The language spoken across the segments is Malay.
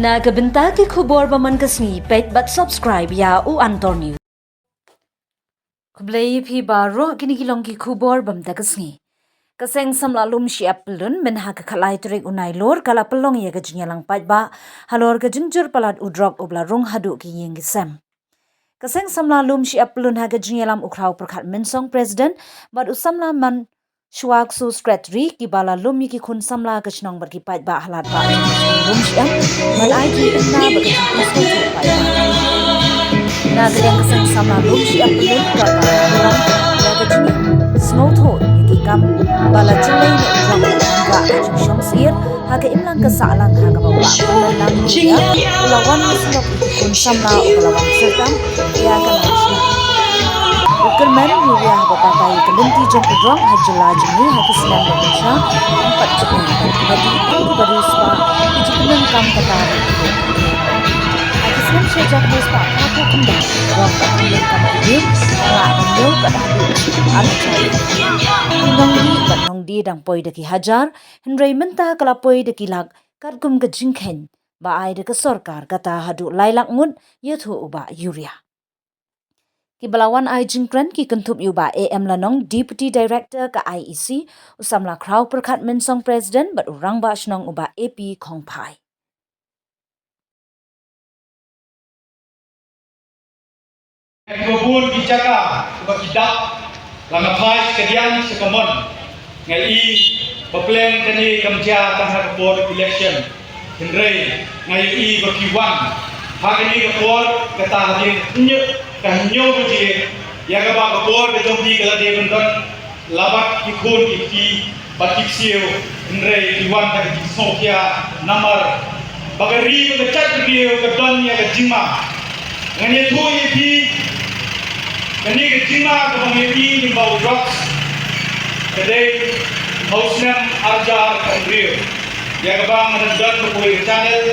Na gabenta ki khubor baman kasni pet but subscribe ya u antor news. Kublai phi baro kini kilong ki khubor bam da kasni. Kaseng samla lum shi apelun men ha ka khalai trek unai lor kala pelong ye ga jinyalang pat ba halor ga jingjur palat udrok obla rong hadu ki yeng gisam. Kaseng samla lum shi apelun ha ga jinyalam ukraw perkhat mensong president bad usamla man Shuak su secretary ki bala lumi ki khun samla ka chnong bar ki pat ba halat ba lum siam mal ai ki na ba ka chin so chu pat ba na ga yang kaseng samla lum si apelun ka ba ram ya ka chin snow tho ye ki kam bala chlei ne ram ga ka chin shong sir ha ka imlang ka sa lang ha ga ba ba kulan lang ya lawan slok khun samla lawan sertam ya ka na Kerman Yuria Bapakai Kelinti Jom Udrong Hajala Jemi Hakislan Malaysia 4 Jepun bagi itu baru spa Jepun kam kata Hakislan sejak nispa aku kembang Rong Kelinti kam hidup Ala Anyo Kada Nong di dang poi deki hajar Henry menta kala poi deki lag Kadgum ke jingken Ba ai deki sorkar kata hadu lailak ngut Yethu uba Yuria Ki balawan ai jingkran ki kentup yuba AM Lanong Deputy Director ka IEC usamla kraw perkat mensong President bat urang ba shnong uba AP Kongpai. Kebun dijaga uba kidak langapai kedian sekamon ngai baplen kani kamja tanah board election hindrei ngai bakiwan hagani board kata hadin nye kanyo biji ya ga ba bor de jombi kala de bendon labat ki khun ki batik siu nre diwan ta ki sofia namar bagari ga chat biu ga don ya ga jima ngani thui bi ngani ga jima ga bangi bi ni bau drops kade hausnam arjar kanriu ya ga ba man don ko channel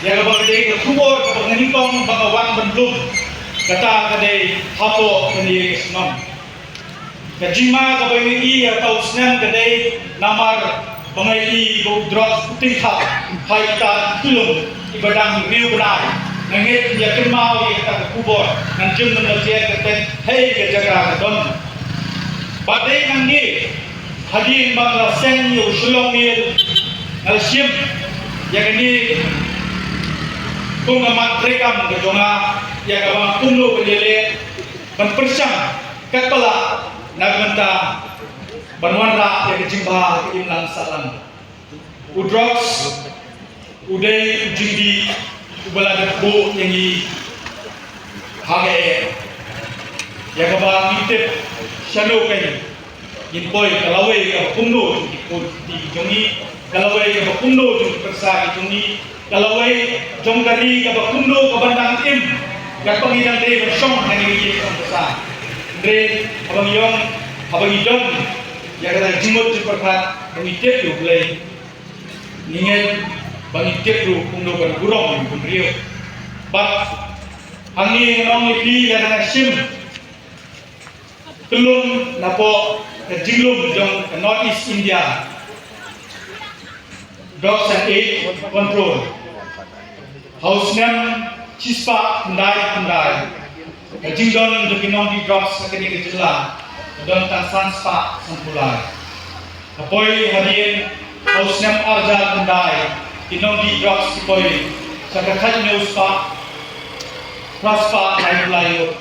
ya ga ba de ga khubor ga ngani kong bagawan bandung kata kadai hapo kani ismam kajima ka bangi atau snem kadai namar bangai go drops tingha haita tulung ibadang riu benai nangit ya kemau ya ta kubor nang jum nang jet kate hei ke jaga don badai nangi hadin bangla sen yu shulong ni al shim ya kani kung amat rekam ke jonga ya kawan kumlo belele ban persang katpala nagmenta banwanra ya kejimba imlang salam udrox uday ujindi ubala debo yangi hage ya kawan mitip shano kai inpoy kalawai ka kumlo di jongi kalawai ka kumlo di persa jongi kalawai jongkari ka kumlo ka bandang im kat pangidang day bersong nang iki ang besar dre abang idong ya kata jimut perkat ngitip yu play ninget bang itip ru kumdo ban gurong kun rio bat hangi nong ipi ya kata sim telung napo ke jinglum jong ke North East India drugs and aid control house name Cispa pendai jingdon jokinong di drops sakini kejela don tansan spa sampulai apoi hadin hausnam arjal pendai kinong di drops apoi sakakat news spa praspa lain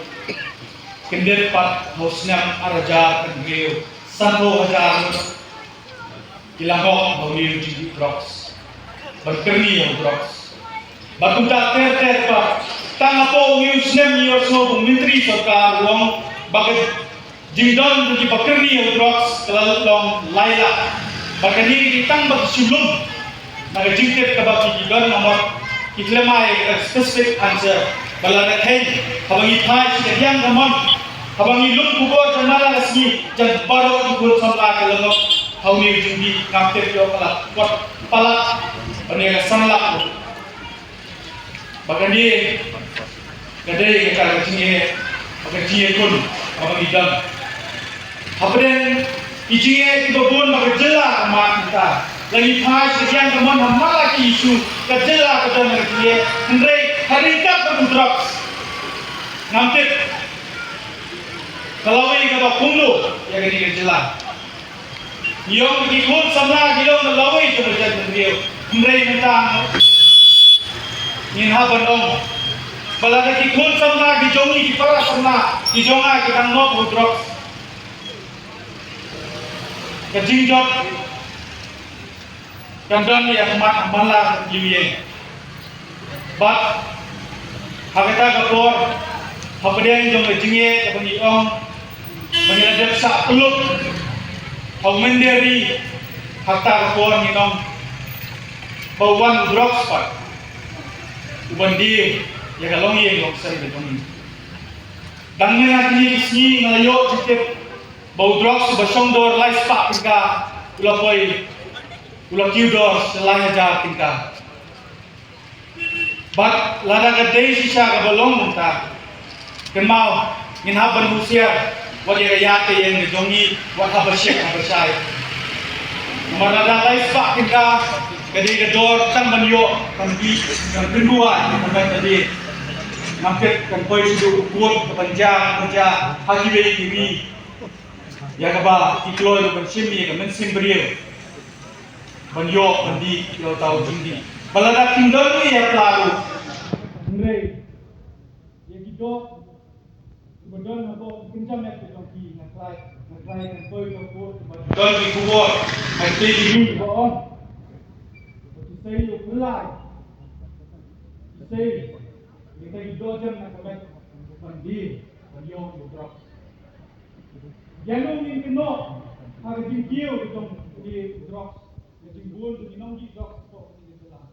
kendir pat hausnam arjal kendriu sanho hajar ilangok hauli di drops berkerni yang drops Bakunta ter pa tangapo news nem ni osno menteri sarkar ruang bagat jingdon di bakerni udrox kelalong laila bagani ditang bag sulum naga jingket ka bag jingdon nomor iklemai specific answer balana khay habangi thai sidyang gamon habangi lum kubor janala rasmi jan baro ikut samla kelalong hauni jingdi kapte yo kala kot pala ane sanla bagani gadai kata jinge bagani kun abang idam Hapden ijinge kibabun magajela ma kita lagi pas sekian teman hamala ki isu kejela kedon dia hendrai harikat berdrok ngamtit kalau ini kata kumlu ya kini kejela yang ikut sama gilo melawai kerja dia hendrai mentang ingin haban om balada ikut sama dijongi di para sama dijonga kita ngop berdrok kejinjot Kandan yang malah gini, bat hagata kapor, hapedeng jong lejengye kapani ong, menyeladap sak peluk, hau menderi hakta kapor minong, bawan drops pat, ubandi ya kalong ye long sari betong. Dangnya lagi sini ngelayo citip, bau drops basong dor lais pak pika, ulapoi. Ulang kiudos selain jahat tingkah. Bat lada kedai sisa kebalong muntah. Kemau minhaban musia wajah rayate yang dijongi wat habersyek habersai. Marada lais pak tingkah kedai kedor kan menyo kambi yang kedua sampai tadi mampir kan koi sudu kuat kepanjang kerja hakiwe kiri. Ya kaba ikloi bersimi kemen simbrio. Banyo mandi yo tahu jindi balada tinggal ni ya pelaru ngre ya gitu kemudian apa kencam ya kita ngaklai kan boy ko dan di kuat nanti ini bohong saya yo pelai saya kita gitu jam nak sampai mandi banyo yo drop jangan ingin kena harus jingkio di drop Timbul di nonggi dok kok di dalam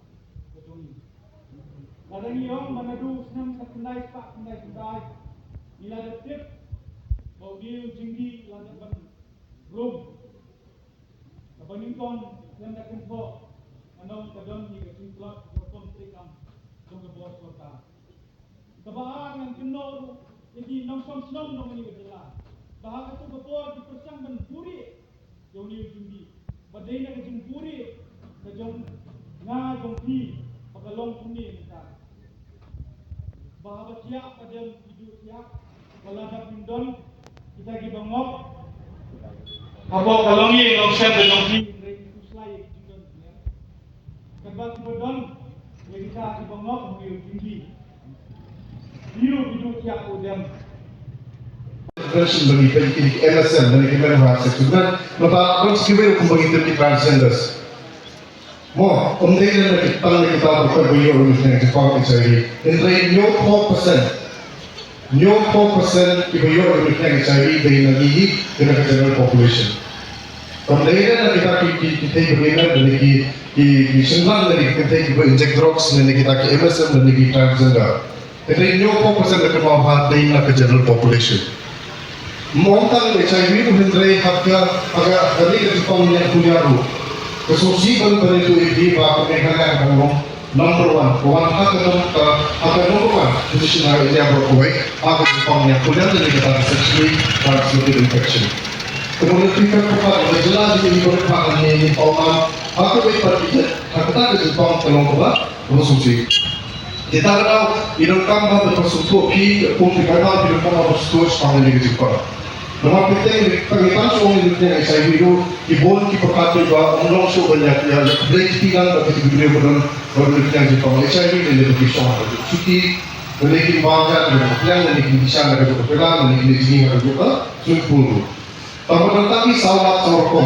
betul. Kadang yang menadu senam kendai pak kendai nilai detik bau dia tinggi lanjut ban rum. Kapanin kon yang nak kempo anong kadang ni kesin plot berpon tekam dong bos kota. Kebaan yang kenor jadi nongsom senam dong ni betul. Bahkan tu bepor di persang ban puri jauh ni tinggi. Badai nak jempuri, kejong ngajong pi, pagalong kuni kita. Bahawa siap pada hidup siap, balada pindon kita gibangop. Apa kalong ye long siap dengan pi, rei uslai pindon ya. Kebak pindon, kita gibangop mengiu tinggi. Hidup siap udam. Version bagi pendidik MSN dan kemudian bahasa juga mata konsekuensi kembali terkait transgenders. Mo, umdailan na kita lang kita berkumpul orang yang Jepang HIV. Entre 4% ibayo orang yang HIV dari negeri dengan general population. Umdailan na kita berbeda dari di senang dari kita inject drugs dan kita ke MSN dan di transgender. Entre 4% akan mengubah dari general population. Montang HIV itu hendrai harga agak dari Jepang yang punya ru. Kesusipan pada itu ini bahwa mereka akan number one akan number one position yang berkuat akan Jepang yang punya dari kita sexually transmitted infection. Kemudian kita kepada jelas ini berpakai ini orang akan berpikir kata Jepang tolong kepada konsumsi. Kita tahu hidung tambah bersuatu pi pun kita tahu hidung tambah bersuatu sepanjang negeri Jepang. Nama penting pengitan soal hidupnya HIV itu ibon ki perkata bahwa orang so banyak yang break tinggal bagi video berdua yang Jepang HIV dan lebih soal suki memiliki banyak dan yang memiliki bisa ada kebetulan memiliki sini ada juga sumpul. Tetapi sahabat sahabatku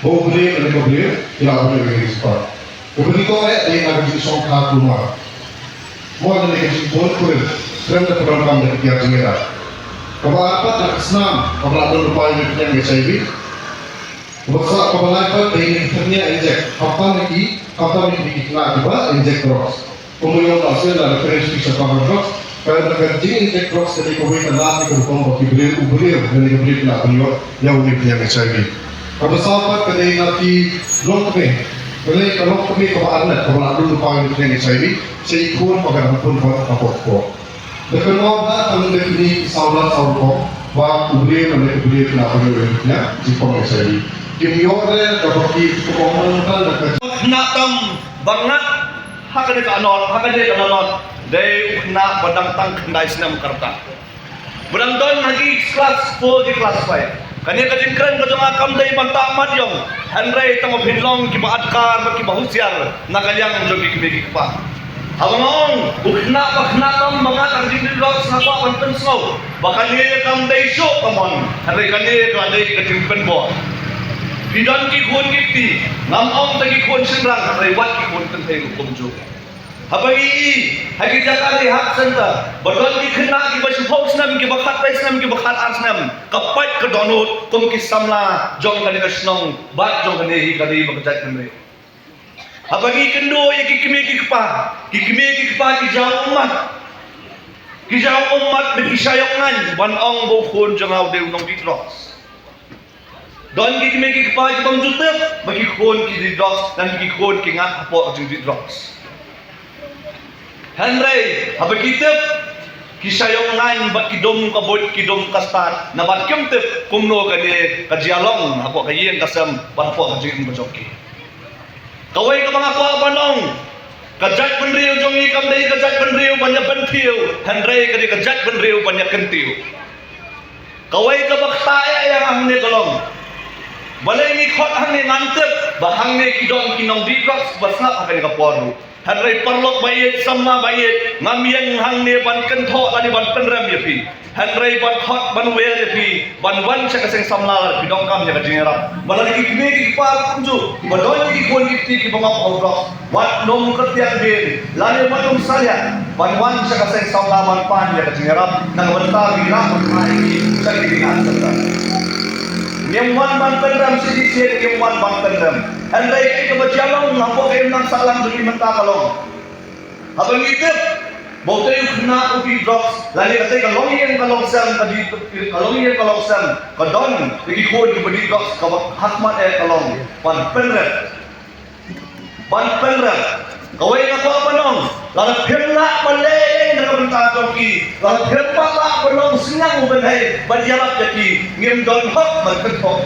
boleh tidak boleh di Jepang. Kemudian dia nak jadi songkak rumah. Mau ada lagi boleh kurang kerana program dari pihak negara. Kalau apa tak senang, kalau ada lupa yang HIV, kalau apa dengan internet injek, apa lagi nak juga injek drugs. Kemudian hasil ada referensi sekarang drugs, kalau nak jadi injek drugs jadi kemudian nanti kalau beli dari beli nak beli yang unik yang HIV. Kalau sahabat kedai nanti lokme, kalau ada lupa yang HIV, saya ikut pakai pun apa. Dekat kami defini saulat saurko, bah ubri kenapa dia Jepang HIV. Kim yore dapat di pekomentan dekat. Nak tam banget hakan ka anol hakan ka anol dai ukna badang tang khandai sinam karta badang don lagi kelas 4 di kelas 5 kani ka jingkran ka jong akam dai banta madyong hanrai tamo phinlong ki baatkar ki bahusiar nakalyang jogi ki pa abang ukna bakna tam mga arjin rock sa kwa panten snow bakali kam dai show kamon hanrai kani ka dai ka jingpen bo Bidan ki khun gipti ngam ong tagi khun sinrang hanrai wat ki khun kan thei hukum jo habagi hagi jakari hak senta badon ki khna ki basu phos nam ki bakhat rais nam ki bakhat ars nam kapat ka donut kum ki samla jong kani ka snong bat jong kani hi kani bakjat kan habagi kendo ye ki kime ki kpa ki jaw umat bi sayongan ban ong bo khun jangau deu nong ditros don ki kime ki kpa ki bang jutep bagi khun ki ditros dan ki khun ki ngat apo jing ditros Henry, apa kita kisayongan bat kidom kabut kidom kastar na bat kemtep kumno kani kajialong apa kayen kasam bat apa kajin bajoki kawai ka mga kwa banong kajat benriu jongi kam dai kajat benriu banyak bentiu Henry kani kajat benriu banyak kentiu kawai ka bakta yang hangne kolong balai ni khot hangne ngantep bahangne kidong kinong dikos basna akani ka poru Henry perlok bayit sama bayit ngamian hangne ban kentho tadi ban penram yapi Henry ban khot ban wer yapi ban wan sa kaseng samla bidong kam ya kajinera balai ki kime ki pa kunju badoi ki kon ki ki bama pawro wat nom ketiak din lale matum saya ban wan sa kaseng samla ban pan ya kajinera nang wanta gira mai ki sa ki ngat Nyemwan ban penram sidisian nyemwan ban penram Henry ke bajalong nampo kayo nang salang dumi menta kalong habang itip bau tayo kena ubi drops lali katay kalong yan kalongsan kalong yan kalongsan kadon lagi kuwan ki badi drops hakmat kalong ban penram kawai nga ko panong lalat phemla baleng na kabanta ki lalat phempa la panong singang ubenhay badyarak ki ngim don hok magkento